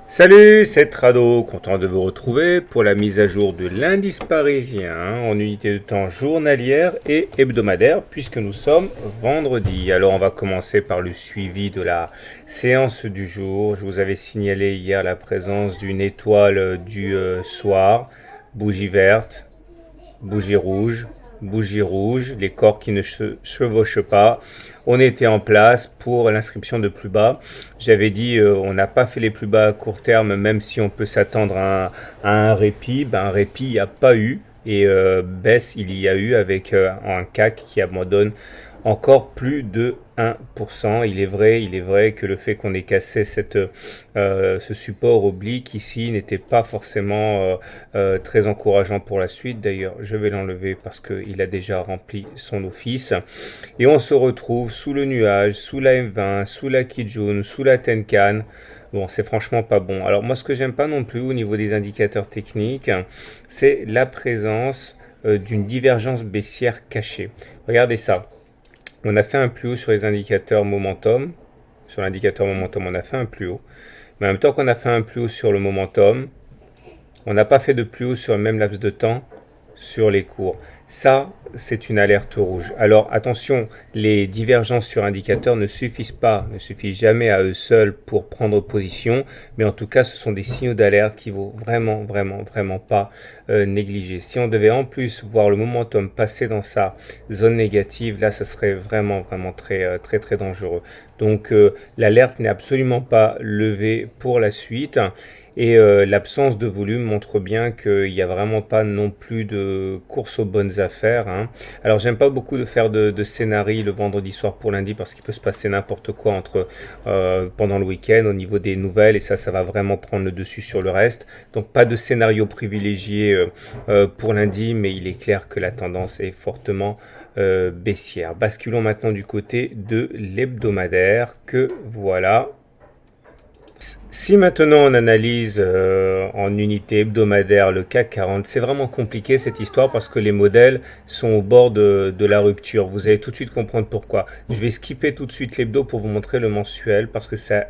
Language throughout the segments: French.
Salut, c'est Trado, content de vous retrouver pour la mise à jour de l'indice parisien en unité de temps journalière et hebdomadaire puisque nous sommes vendredi. Alors on va commencer par le suivi de la séance du jour. Je vous avais signalé hier la présence d'une étoile du soir, bougie verte, bougie rouge, les corps qui ne se chevauchent pas. On était en place pour l'inscription de plus bas. J'avais dit on n'a pas fait les plus bas à court terme, même si on peut s'attendre à un répit. Ben, un répit, il n'y a pas eu. Et baisse, il y a eu avec un CAC qui abandonne encore plus de 1%. Il est vrai que le fait qu'on ait cassé ce support oblique ici n'était pas forcément très encourageant pour la suite. D'ailleurs, je vais l'enlever parce qu'il a déjà rempli son office. Et on se retrouve sous le nuage, sous la M20, sous la Kijun, sous la Tenkan. Bon, c'est franchement pas bon. Alors moi, ce que j'aime pas non plus au niveau des indicateurs techniques, c'est la présence d'une divergence baissière cachée. Regardez ça. On a fait un plus haut sur les indicateurs momentum. Sur l'indicateur momentum, on a fait un plus haut. Mais en même temps qu'on a fait un plus haut sur le momentum, on n'a pas fait de plus haut sur le même laps de temps sur les cours. Ça, c'est une alerte rouge. Alors attention, les divergences sur indicateurs ne suffisent jamais à eux seuls pour prendre position, mais en tout cas, ce sont des signaux d'alerte qu'il vaut vraiment pas négliger. Si on devait en plus voir le momentum passer dans sa zone négative, là, ce serait vraiment très dangereux. Donc l'alerte n'est absolument pas levée pour la suite. Et l'absence de volume montre bien qu'il n'y a vraiment pas non plus de course aux bonnes affaires, hein. Alors j'aime pas beaucoup de faire de scénarii le vendredi soir pour lundi parce qu'il peut se passer n'importe quoi pendant le week-end au niveau des nouvelles et ça va vraiment prendre le dessus sur le reste. Donc pas de scénario privilégié pour lundi, mais il est clair que la tendance est fortement baissière. Basculons maintenant du côté de l'hebdomadaire que voilà. Si maintenant on analyse en unité hebdomadaire le CAC 40, c'est vraiment compliqué cette histoire parce que les modèles sont au bord de la rupture. Vous allez tout de suite comprendre pourquoi. Je vais skipper tout de suite l'hebdo pour vous montrer le mensuel parce que ça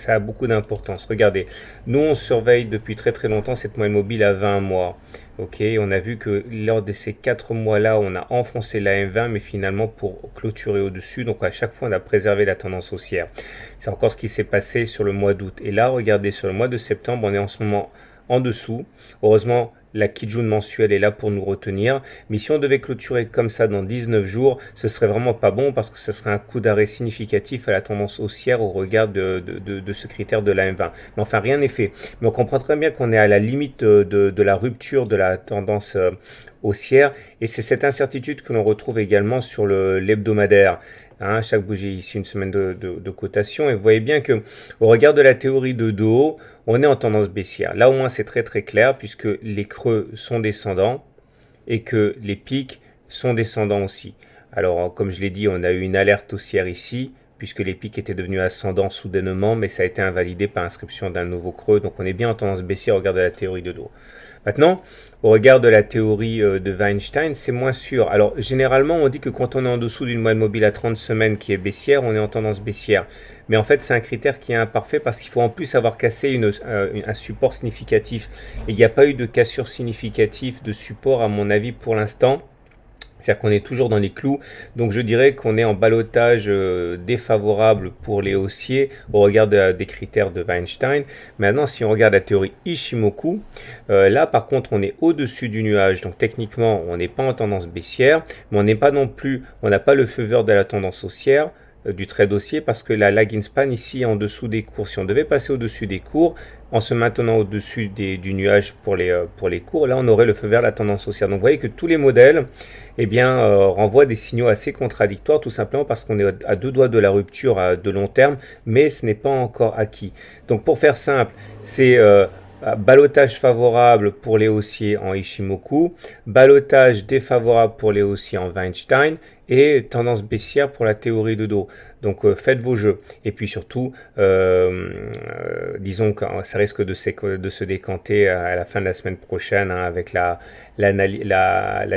a beaucoup d'importance. Regardez, nous on surveille depuis très longtemps cette moyenne mobile à 20 mois. Ok, on a vu que lors de ces 4 mois-là, on a enfoncé la M20, mais finalement pour clôturer au-dessus. Donc à chaque fois, on a préservé la tendance haussière. C'est encore ce qui s'est passé sur le mois d'août. Et là, regardez, sur le mois de septembre, on est en ce moment en dessous. Heureusement, la Kijun mensuelle est là pour nous retenir. Mais si on devait clôturer comme ça dans 19 jours, ce serait vraiment pas bon parce que ce serait un coup d'arrêt significatif à la tendance haussière au regard de ce critère de la M20. Mais enfin, rien n'est fait. Mais on comprend très bien qu'on est à la limite de la rupture de la tendance haussière. Et c'est cette incertitude que l'on retrouve également sur l'hebdomadaire. Hein, chaque bougie ici une semaine de cotation et vous voyez bien que au regard de la théorie de dos, on est en tendance baissière. Là au moins c'est très clair puisque les creux sont descendants et que les pics sont descendants aussi. Alors comme je l'ai dit, on a eu une alerte haussière ici puisque les pics étaient devenus ascendants soudainement, mais ça a été invalidé par inscription d'un nouveau creux. Donc on est bien en tendance baissière au regard de la théorie de dos. Maintenant, au regard de la théorie de Weinstein, c'est moins sûr. Alors, généralement, on dit que quand on est en dessous d'une moyenne mobile à 30 semaines qui est baissière, on est en tendance baissière. Mais en fait, c'est un critère qui est imparfait parce qu'il faut en plus avoir cassé un support significatif. Et il n'y a pas eu de cassure significative de support, à mon avis, pour l'instant. C'est-à-dire qu'on est toujours dans les clous. Donc je dirais qu'on est en ballottage défavorable pour les haussiers au regard des critères de Weinstein. Maintenant, si on regarde la théorie Ishimoku, là par contre on est au-dessus du nuage. Donc techniquement, on n'est pas en tendance baissière, mais on n'est pas non plus, on n'a pas le feu vert de la tendance haussière du trade haussier parce que la lag in span ici est en dessous des cours. Si on devait passer au-dessus des cours, en se maintenant au-dessus du nuage pour les cours, là on aurait le feu vert de la tendance haussière. Donc vous voyez que tous les modèles renvoient des signaux assez contradictoires, tout simplement parce qu'on est à deux doigts de la rupture à de long terme, mais ce n'est pas encore acquis. Donc pour faire simple, c'est ballottage favorable pour les haussiers en Ishimoku, ballottage défavorable pour les haussiers en Weinstein et tendance baissière pour la théorie de dos. Donc faites vos jeux. Et puis surtout, disons que ça risque de se décanter à la fin de la semaine prochaine hein, avec la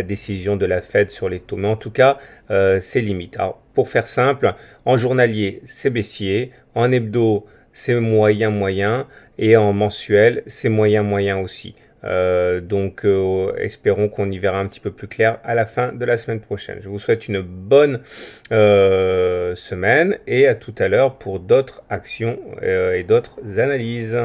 décision de la Fed sur les taux. Mais en tout cas, c'est limite. Alors pour faire simple, en journalier, c'est baissier. En hebdo, c'est moyen moyen, et en mensuel, c'est moyen moyen aussi. Donc espérons qu'on y verra un petit peu plus clair à la fin de la semaine prochaine. Je vous souhaite une bonne semaine et à tout à l'heure pour d'autres actions et d'autres analyses.